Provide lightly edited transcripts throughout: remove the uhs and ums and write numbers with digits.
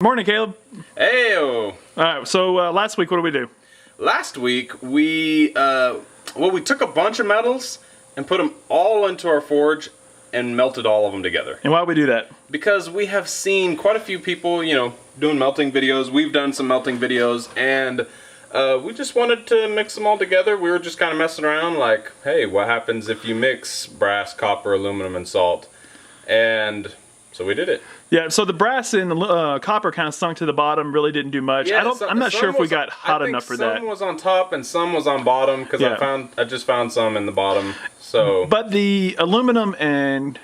Morning, Caleb. Heyo. All right, so last week, what did we do? Last week we took a bunch of metals and put them all into our forge and melted all of them together. And why did we do that? Because we have seen quite a few people, doing melting videos. We've done some melting videos, and we just wanted to mix them all together. We were just kind of messing around, like, hey, what happens if you mix brass, copper, aluminum, and salt? And so we did it. Yeah, so the brass and the copper kind of sunk to the bottom, really didn't do much. Yeah, I'm not sure if we got hot enough for that. Some was on top and some was on bottom, because I just found some in the bottom. So, but the aluminum and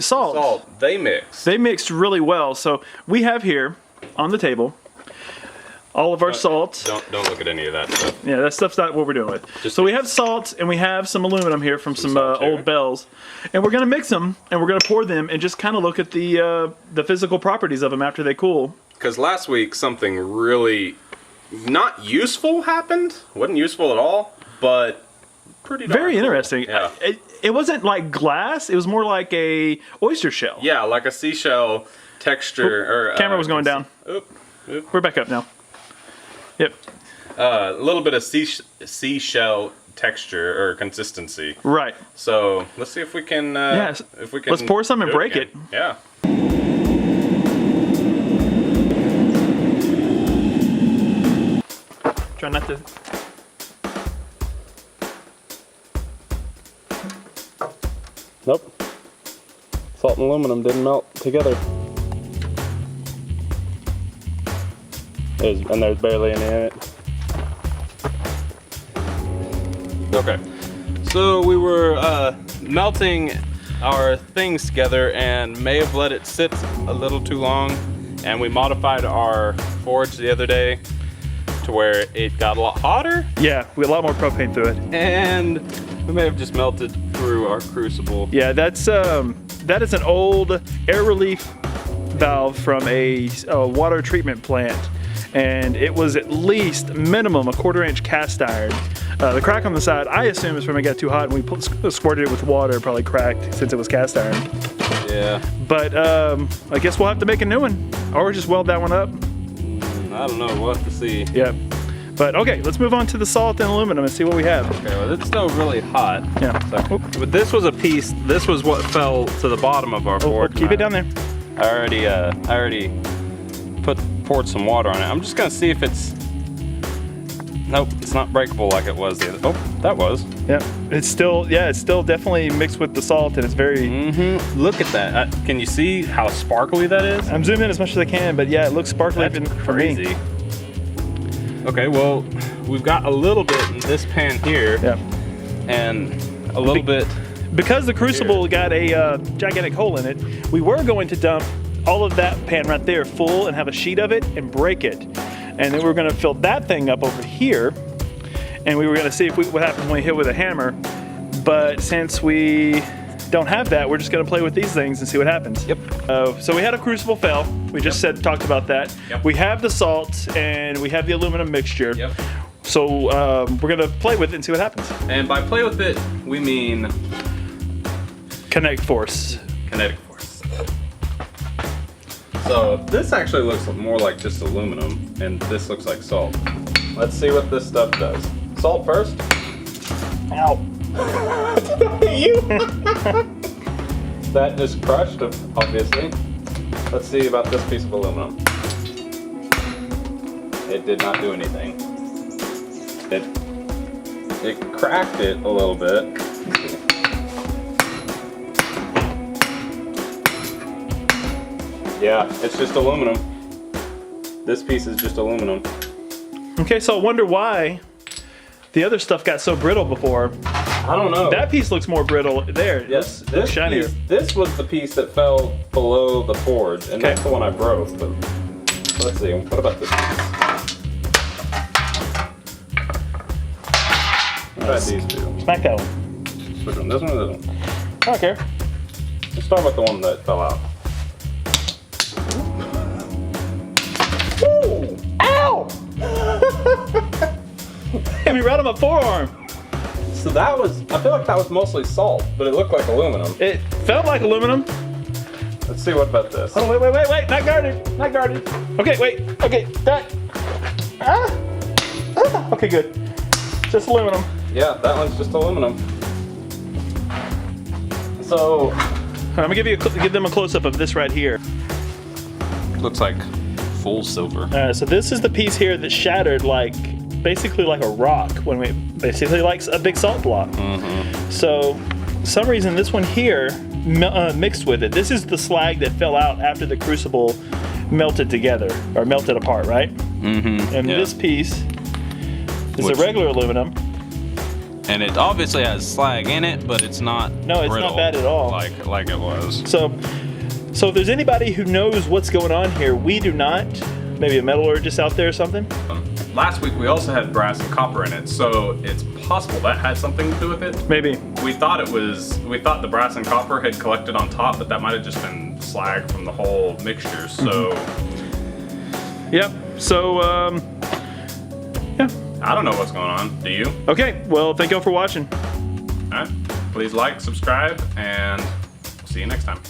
salt, they mixed. They mixed really well. So we have here on the table all of our salt. Don't look at any of that stuff. Yeah, that stuff's not what we're doing with. So we have salt and we have some aluminum here from some old bells, and we're gonna mix them and we're gonna pour them and just kind of look at the physical properties of them after they cool. Because last week something really not useful happened. Wasn't useful at all, but pretty darn very cool. Interesting. Yeah. It wasn't like glass. It was more like a oyster shell. Yeah, like a seashell texture. Camera was going down. Oop. We're back up now. Yep. A little bit of seashell texture or consistency. Right. So let's see if we can. If we can. Let's pour some and break it. Yeah. Try not to. Nope. Salt and aluminum didn't melt together. There's barely any in it. Okay. So we were melting our things together and may have let it sit a little too long, and we modified our forge the other day to where it got a lot hotter. Yeah, we had a lot more propane through it. And we may have just melted through our crucible. Yeah, that is an old air relief valve from a water treatment plant, and it was at least minimum a 1/4 inch cast iron. The crack on the side, I assume, is from it got too hot and we squirted it with water, probably cracked since it was cast iron. Yeah. But I guess we'll have to make a new one, or just weld that one up. I don't know, we'll have to see. Yeah. But okay, let's move on to the salt and aluminum and see what we have. Okay, well, it's still really hot. Yeah. So, but this was a piece, this was what fell to the bottom of our forge. Keep it down there. I already poured some water on it. I'm just gonna see if it's, nope, it's not breakable like it was the other, oh, that was. Yeah, it's still definitely mixed with the salt, and it's very... Look at that. Can you see how sparkly that is? I'm zooming in as much as I can, but yeah, it looks sparkly for me. Okay, well, we've got a little bit in this pan here. Yeah. And a little bit. Because the crucible got a gigantic hole in it, we were going to dump all of that pan right there full and have a sheet of it and break it. And then we were gonna fill that thing up over here, and we were gonna see what happens when we hit with a hammer. But since we don't have that, we're just gonna play with these things and see what happens. Yep. So we had a crucible fail. We just talked about that. Yep. We have the salt and we have the aluminum mixture. Yep. So we're gonna play with it and see what happens. And by play with it, we mean Kinetic force. kinetic force. So this actually looks more like just aluminum, and this looks like salt. Let's see what this stuff does. Salt first. Ow. You. That just crushed, obviously. Let's see about this piece of aluminum. It did not do anything. It cracked it a little bit. Yeah, it's just aluminum. This piece is just aluminum. Okay, so I wonder why the other stuff got so brittle before. I don't know. That piece looks more brittle there. Yes, It looks shinier. This was the piece that fell below the forge, and Okay. that's the one I broke. But let's see. What about this piece? Try these two. Smack that one. Which one? This one or this one? I don't care. Let's start with the one that fell out. Ooh! Ow! Hit me right on my forearm. So that was, I feel like that was mostly salt, but it looked like aluminum. It felt like aluminum, Let's see, what about this? Oh, wait, not guarded, not guarded. Okay, wait, okay, that. Okay, good. Just aluminum. Yeah, that one's just aluminum. So, I'm gonna give them a close-up of this right here. looks like full silver. So this is the piece here that shattered basically like a rock when we basically like a big salt block. So some reason this one here mixed with it. This is the slag that fell out after the crucible melted together or melted apart, right? And this piece is a regular aluminum. And it obviously has slag in it, but it's not. No, it's brittle not bad at all. Like it was. So if there's anybody who knows what's going on here, we do not. Maybe a metallurgist out there or something. Last week we also had brass and copper in it, so it's possible that had something to do with it. Maybe. We thought the brass and copper had collected on top, but that might have just been slag from the whole mixture. So, Yep. So yeah. I don't know what's going on. Do you? Okay. Well, thank y'all for watching. All right. Please like, subscribe, and see you next time.